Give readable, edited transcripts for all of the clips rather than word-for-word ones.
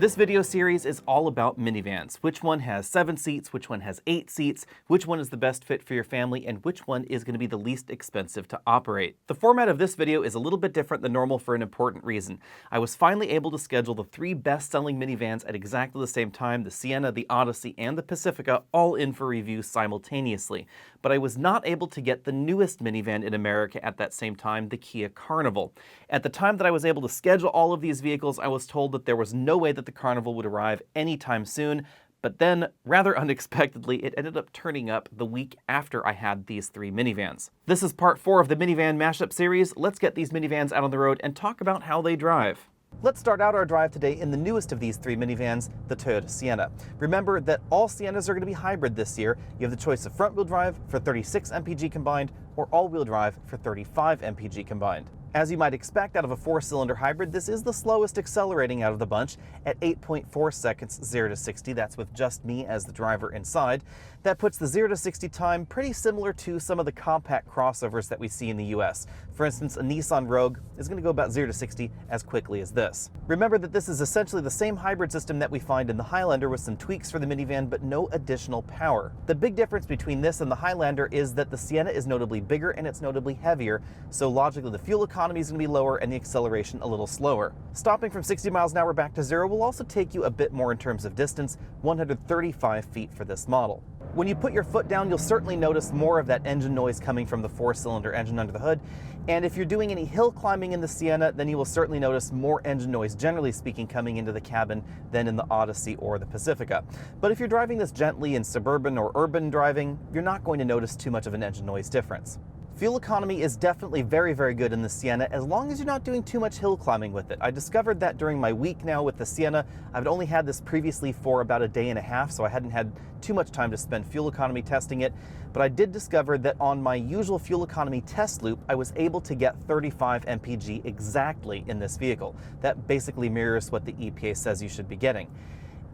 This video series is all about minivans. Which one has 7 seats, which one has 8 seats, which one is the best fit for your family, and which one is going to be the least expensive to operate. The format of this video is a little bit different than normal for an important reason. I was finally able to schedule the 3 best-selling minivans at exactly the same time, the Sienna, the Odyssey, and the Pacifica, all in for review simultaneously. But I was not able to get the newest minivan in America at that same time, the Kia Carnival. At the time that I was able to schedule all of these vehicles, I was told that there was no way that the Carnival would arrive anytime soon, but then, rather unexpectedly, it ended up turning up the week after I had these 3 minivans. This is part 4 of the minivan mashup series. Let's get these minivans out on the road and talk about how they drive. Let's start out our drive today in the newest of these 3 minivans, the Toyota Sienna. Remember that all Siennas are going to be hybrid this year. You have the choice of front-wheel drive for 36 mpg combined or all-wheel drive for 35 mpg combined. As you might expect out of a 4-cylinder hybrid, this is the slowest accelerating out of the bunch at 8.4 seconds 0 to 60. That's with just me as the driver inside. That puts the 0 to 60 time pretty similar to some of the compact crossovers that we see in the US. For instance, a Nissan Rogue is going to go about 0 to 60 as quickly as this. Remember that this is essentially the same hybrid system that we find in the Highlander with some tweaks for the minivan, but no additional power. The big difference between this and the Highlander is that the Sienna is notably bigger and it's notably heavier, so logically the fuel economy is going to be lower and the acceleration a little slower. Stopping from 60 miles an hour back to 0 will also take you a bit more in terms of distance, 135 feet for this model. When you put your foot down, you'll certainly notice more of that engine noise coming from the 4-cylinder engine under the hood. And if you're doing any hill climbing in the Sienna, then you will certainly notice more engine noise, generally speaking, coming into the cabin than in the Odyssey or the Pacifica. But if you're driving this gently in suburban or urban driving, you're not going to notice too much of an engine noise difference. Fuel economy is definitely very, very good in the Sienna as long as you're not doing too much hill climbing with it. I discovered that during my week now with the Sienna. I've only had this previously for about a day and a half, so I hadn't had too much time to spend fuel economy testing it. But I did discover that on my usual fuel economy test loop, I was able to get 35 mpg exactly in this vehicle. That basically mirrors what the EPA says you should be getting.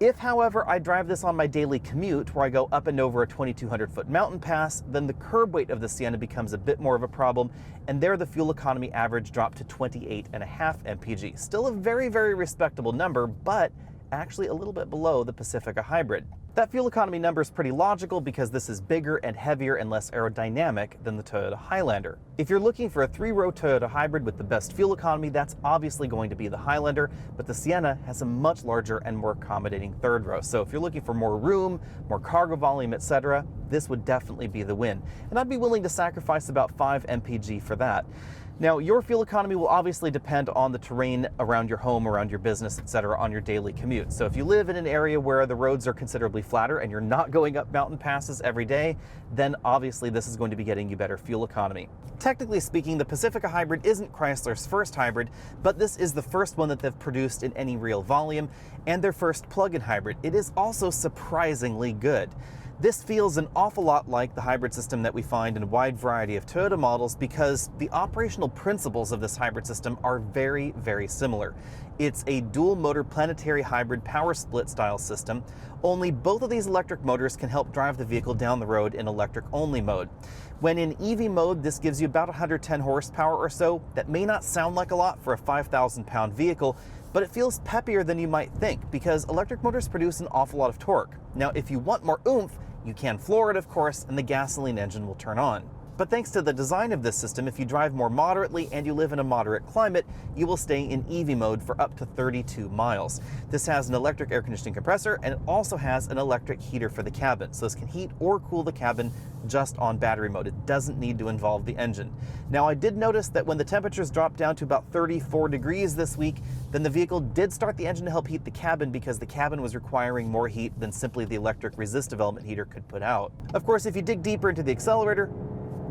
If, however, I drive this on my daily commute, where I go up and over a 2,200-foot mountain pass, then the curb weight of the Sienna becomes a bit more of a problem, and there the fuel economy average dropped to 28.5 mpg. Still a very, very respectable number, but actually a little bit below the Pacifica Hybrid. That fuel economy number is pretty logical because this is bigger and heavier and less aerodynamic than the Toyota Highlander. If you're looking for a 3-row Toyota hybrid with the best fuel economy, that's obviously going to be the Highlander, but the Sienna has a much larger and more accommodating 3rd row. So if you're looking for more room, more cargo volume, etc., this would definitely be the win. And I'd be willing to sacrifice about 5 mpg for that. Now, your fuel economy will obviously depend on the terrain around your home, around your business, etc., on your daily commute. So if you live in an area where the roads are considerably flatter and you're not going up mountain passes every day, then obviously this is going to be getting you better fuel economy. Technically speaking, the Pacifica Hybrid isn't Chrysler's first hybrid, but this is the first one that they've produced in any real volume, and their first plug-in hybrid. It is also surprisingly good. This feels an awful lot like the hybrid system that we find in a wide variety of Toyota models because the operational principles of this hybrid system are very, very similar. It's a dual motor planetary hybrid power split style system, only both of these electric motors can help drive the vehicle down the road in electric only mode. When in EV mode, this gives you about 110 horsepower or so. That may not sound like a lot for a 5,000-pound vehicle, but it feels peppier than you might think because electric motors produce an awful lot of torque. Now, if you want more oomph, you can floor it, of course, and the gasoline engine will turn on. But thanks to the design of this system, if you drive more moderately and you live in a moderate climate, you will stay in EV mode for up to 32 miles. This has an electric air conditioning compressor, and it also has an electric heater for the cabin. So this can heat or cool the cabin just on battery mode. It doesn't need to involve the engine. Now, I did notice that when the temperatures dropped down to about 34 degrees this week, then the vehicle did start the engine to help heat the cabin because the cabin was requiring more heat than simply the electric resist development heater could put out. Of course, if you dig deeper into the accelerator,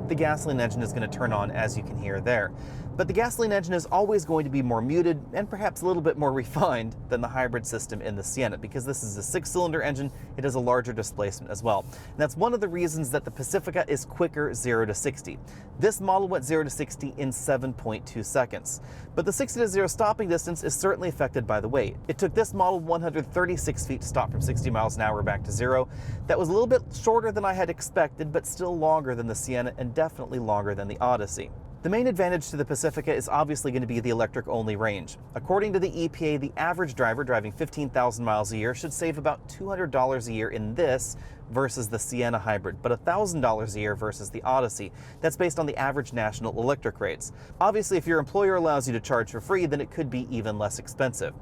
the gasoline engine is going to turn on, as you can hear there. But the gasoline engine is always going to be more muted and perhaps a little bit more refined than the hybrid system in the Sienna because this is a 6-cylinder engine. It has a larger displacement as well. And that's one of the reasons that the Pacifica is quicker 0 to 60. This model went 0 to 60 in 7.2 seconds. But the 60 to 0 stopping distance is certainly affected by the weight. It took this model 136 feet to stop from 60 miles an hour back to 0. That was a little bit shorter than I had expected, but still longer than the Sienna and definitely longer than the Odyssey. The main advantage to the Pacifica is obviously going to be the electric-only range. According to the EPA, the average driver driving 15,000 miles a year should save about $200 a year in this versus the Sienna Hybrid, but $1,000 a year versus the Odyssey. That's based on the average national electric rates. Obviously, if your employer allows you to charge for free, then it could be even less expensive.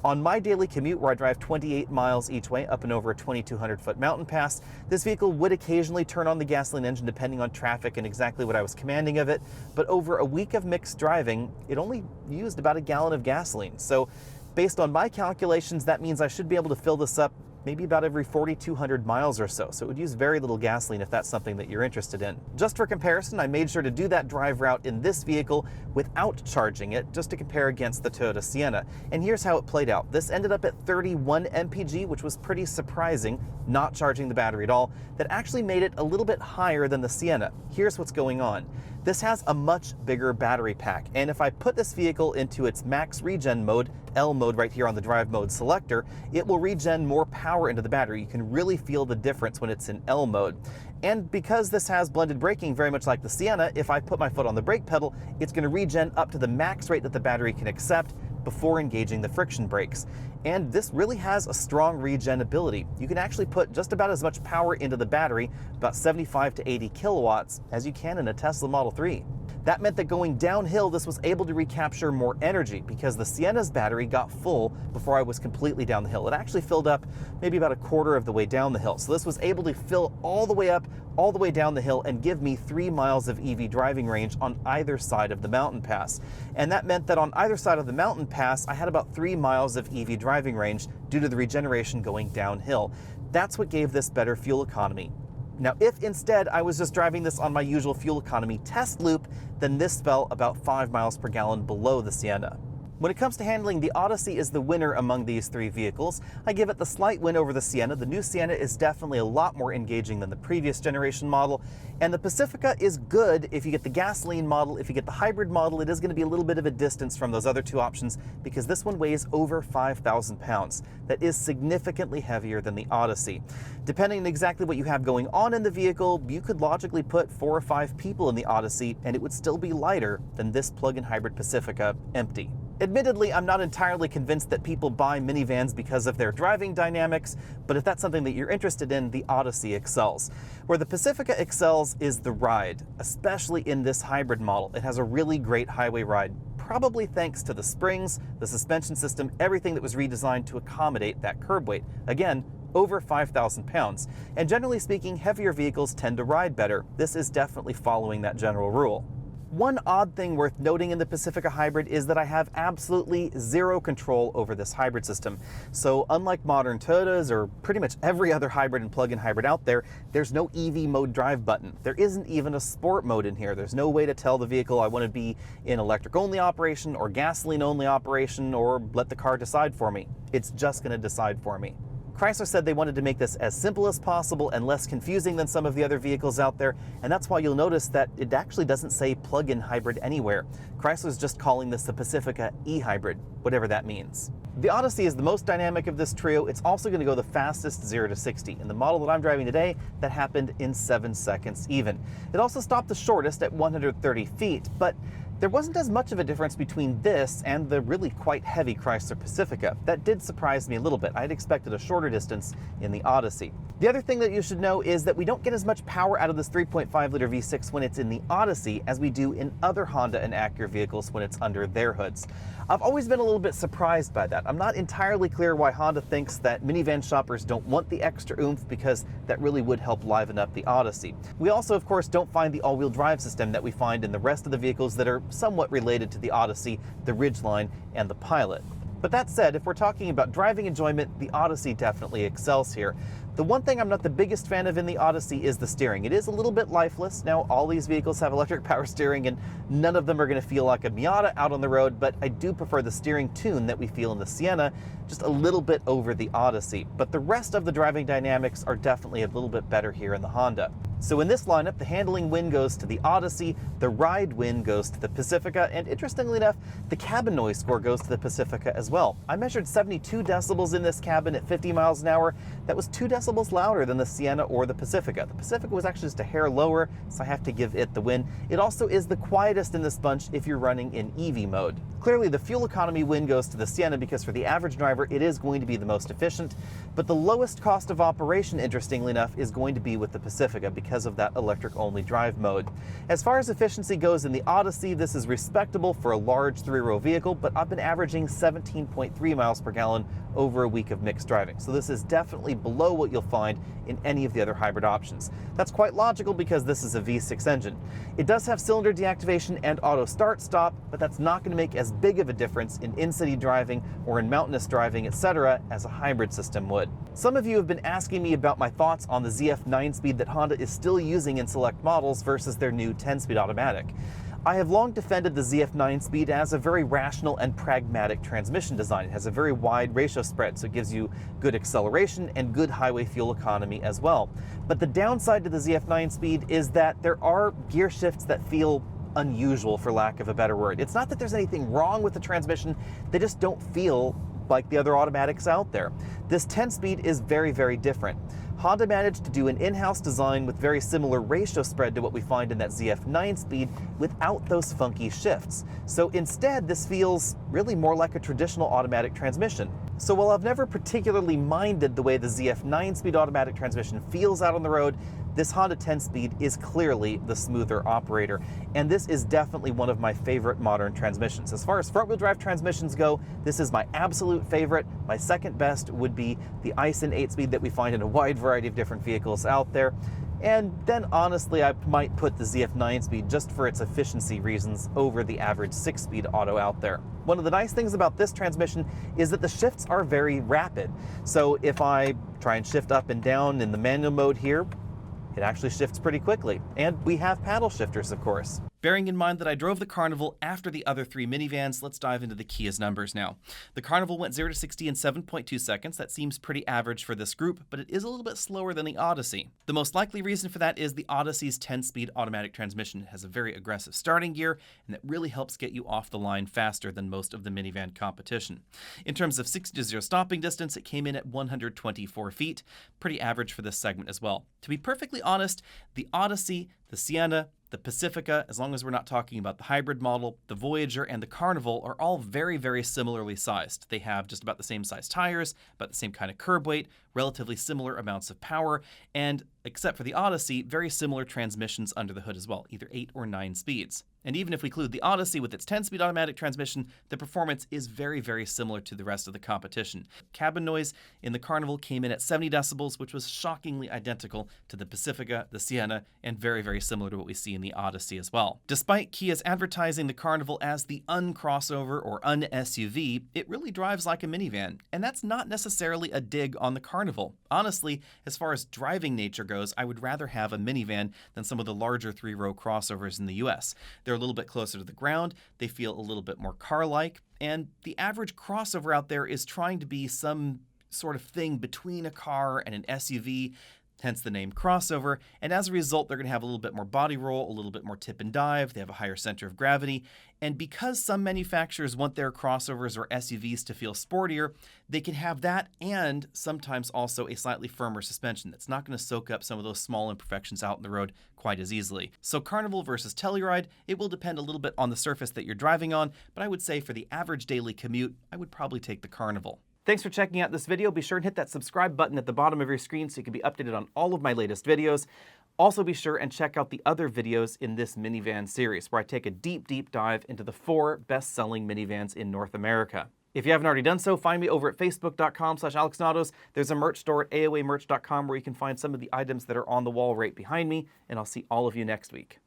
On my daily commute, where I drive 28 miles each way up and over a 2,200-foot mountain pass, this vehicle would occasionally turn on the gasoline engine depending on traffic and exactly what I was commanding of it, but over a week of mixed driving, it only used about a gallon of gasoline. So based on my calculations, that means I should be able to fill this up maybe about every 4,200 miles or so. So it would use very little gasoline if that's something that you're interested in. Just for comparison, I made sure to do that drive route in this vehicle without charging it, just to compare against the Toyota Sienna. And here's how it played out. This ended up at 31 mpg, which was pretty surprising, not charging the battery at all. That actually made it a little bit higher than the Sienna. Here's what's going on. This has a much bigger battery pack, and if I put this vehicle into its max regen mode, L mode right here on the drive mode selector, it will regen more power into the battery. You can really feel the difference when it's in L mode. And because this has blended braking very much like the Sienna, if I put my foot on the brake pedal, it's going to regen up to the max rate that the battery can accept before engaging the friction brakes. And this really has a strong regen ability. You can actually put just about as much power into the battery, about 75 to 80 kilowatts, as you can in a Tesla Model 3. That meant that going downhill, this was able to recapture more energy because the Sienna's battery got full before I was completely down the hill. It actually filled up maybe about a quarter of the way down the hill. So this was able to fill all the way up, all the way down the hill and give me 3 miles of EV driving range on either side of the mountain pass. And that meant that on either side of the mountain pass, I had about 3 miles of EV driving range due to the regeneration going downhill. That's what gave this better fuel economy. Now, if instead I was just driving this on my usual fuel economy test loop, then this fell about 5 miles per gallon below the Sienna. When it comes to handling, the Odyssey is the winner among these three vehicles. I give it the slight win over the Sienna. The new Sienna is definitely a lot more engaging than the previous generation model, and the Pacifica is good if you get the gasoline model. If you get the hybrid model, it is going to be a little bit of a distance from those other two options because this one weighs over 5,000 pounds. That is significantly heavier than the Odyssey. Depending on exactly what you have going on in the vehicle, you could logically put 4 or 5 people in the Odyssey and it would still be lighter than this plug-in hybrid Pacifica empty. Admittedly, I'm not entirely convinced that people buy minivans because of their driving dynamics, but if that's something that you're interested in, the Odyssey excels. Where the Pacifica excels is the ride, especially in this hybrid model. It has a really great highway ride, probably thanks to the springs, the suspension system, everything that was redesigned to accommodate that curb weight. Again, over 5,000 pounds. And generally speaking, heavier vehicles tend to ride better. This is definitely following that general rule. One odd thing worth noting in the Pacifica Hybrid is that I have absolutely zero control over this hybrid system. So unlike modern Toyotas or pretty much every other hybrid and plug-in hybrid out there, there's no EV mode drive button. There isn't even a sport mode in here. There's no way to tell the vehicle I want to be in electric only operation or gasoline only operation or let the car decide for me. It's just going to decide for me. Chrysler said they wanted to make this as simple as possible and less confusing than some of the other vehicles out there, and that's why you'll notice that it actually doesn't say plug-in hybrid anywhere. Chrysler's just calling this the Pacifica e-hybrid, whatever that means. The Odyssey is the most dynamic of this trio. It's also going to go the fastest 0 to 60. In the model that I'm driving today, that happened in 7 seconds even. It also stopped the shortest at 130 feet, but there wasn't as much of a difference between this and the really quite heavy Chrysler Pacifica. That did surprise me a little bit. I'd expected a shorter distance in the Odyssey. The other thing that you should know is that we don't get as much power out of this 3.5-liter V6 when it's in the Odyssey as we do in other Honda and Acura vehicles when it's under their hoods. I've always been a little bit surprised by that. I'm not entirely clear why Honda thinks that minivan shoppers don't want the extra oomph, because that really would help liven up the Odyssey. We also, of course, don't find the all-wheel drive system that we find in the rest of the vehicles that are somewhat related to the Odyssey, the Ridgeline, and the Pilot. But that said, if we're talking about driving enjoyment, the Odyssey definitely excels here. The one thing I'm not the biggest fan of in the Odyssey is the steering. It is a little bit lifeless. Now, all these vehicles have electric power steering, and none of them are going to feel like a Miata out on the road, but I do prefer the steering tune that we feel in the Sienna, just a little bit over the Odyssey. But the rest of the driving dynamics are definitely a little bit better here in the Honda. So in this lineup, the handling win goes to the Odyssey, the ride win goes to the Pacifica, and interestingly enough, the cabin noise score goes to the Pacifica as well. I measured 72 decibels in this cabin at 50 miles an hour. That was 2 decibels louder than the Sienna or the Pacifica. The Pacifica was actually just a hair lower, so I have to give it the win. It also is the quietest in this bunch if you're running in EV mode. Clearly, the fuel economy win goes to the Sienna because for the average driver, it is going to be the most efficient, but the lowest cost of operation, interestingly enough, is going to be with the Pacifica because of that electric-only drive mode. As far as efficiency goes in the Odyssey, this is respectable for a large 3-row vehicle, but I've been averaging 17.3 miles per gallon over a week of mixed driving. So this is definitely below what you'll find in any of the other hybrid options. That's quite logical because this is a V6 engine. It does have cylinder deactivation and auto start-stop, but that's not going to make as big of a difference in-city driving or in mountainous driving, etc., as a hybrid system would. Some of you have been asking me about my thoughts on the ZF 9-speed that Honda is still using in select models versus their new 10-speed automatic. I have long defended the ZF 9-speed as a very rational and pragmatic transmission design. It has a very wide ratio spread, so it gives you good acceleration and good highway fuel economy as well. But the downside to the ZF 9-speed is that there are gear shifts that feel unusual, for lack of a better word. It's not that there's anything wrong with the transmission, they just don't feel like the other automatics out there. This 10-speed is very, very different. Honda managed to do an in-house design with very similar ratio spread to what we find in that ZF 9-speed without those funky shifts. So instead, this feels really more like a traditional automatic transmission. So while I've never particularly minded the way the ZF 9-speed automatic transmission feels out on the road, this Honda 10-speed is clearly the smoother operator, and this is definitely one of my favorite modern transmissions. As far as front-wheel drive transmissions go, this is my absolute favorite. My second best would be the Aisin 8-speed that we find in a wide variety of different vehicles out there. And then honestly, I might put the ZF 9-speed, just for its efficiency reasons, over the average 6-speed auto out there. One of the nice things about this transmission is that the shifts are very rapid. So if I try and shift up and down in the manual mode here, it actually shifts pretty quickly. And we have paddle shifters, of course. Bearing in mind that I drove the Carnival after the other 3 minivans, let's dive into the Kia's numbers now. The Carnival went 0 to 60 in 7.2 seconds. That seems pretty average for this group, but it is a little bit slower than the Odyssey. The most likely reason for that is the Odyssey's 10-speed automatic transmission. It has a very aggressive starting gear, and that really helps get you off the line faster than most of the minivan competition. In terms of 60 to 0 stopping distance, it came in at 124 feet. Pretty average for this segment as well. To be perfectly honest, the Odyssey, the Sienna, the Pacifica, as long as we're not talking about the hybrid model, the Voyager, and the Carnival are all very, very similarly sized. They have just about the same size tires, about the same kind of curb weight, relatively similar amounts of power, and, except for the Odyssey, very similar transmissions under the hood as well, either 8 or 9 speeds. And even if we include the Odyssey with its 10-speed automatic transmission, the performance is very, very similar to the rest of the competition. Cabin noise in the Carnival came in at 70 decibels, which was shockingly identical to the Pacifica, the Sienna, and very, very similar to what we see in the Odyssey as well. Despite Kia's advertising the Carnival as the un-crossover or un-SUV, it really drives like a minivan, and that's not necessarily a dig on the Carnival. Honestly, as far as driving nature goes, I would rather have a minivan than some of the larger 3-row crossovers in the US. They're a little bit closer to the ground, they feel a little bit more car-like, and the average crossover out there is trying to be some sort of thing between a car and an SUV, hence the name crossover, and as a result, they're going to have a little bit more body roll, a little bit more tip and dive, they have a higher center of gravity, and because some manufacturers want their crossovers or SUVs to feel sportier, they can have that and sometimes also a slightly firmer suspension that's not going to soak up some of those small imperfections out in the road quite as easily. So Carnival versus Telluride, it will depend a little bit on the surface that you're driving on, but I would say for the average daily commute, I would probably take the Carnival. Thanks for checking out this video. Be sure and hit that subscribe button at the bottom of your screen so you can be updated on all of my latest videos. Also be sure and check out the other videos in this minivan series where I take a deep, deep dive into the 4 best-selling minivans in North America. If you haven't already done so, find me over at facebook.com/AlexNautos. There's a merch store at aoamerch.com where you can find some of the items that are on the wall right behind me, and I'll see all of you next week.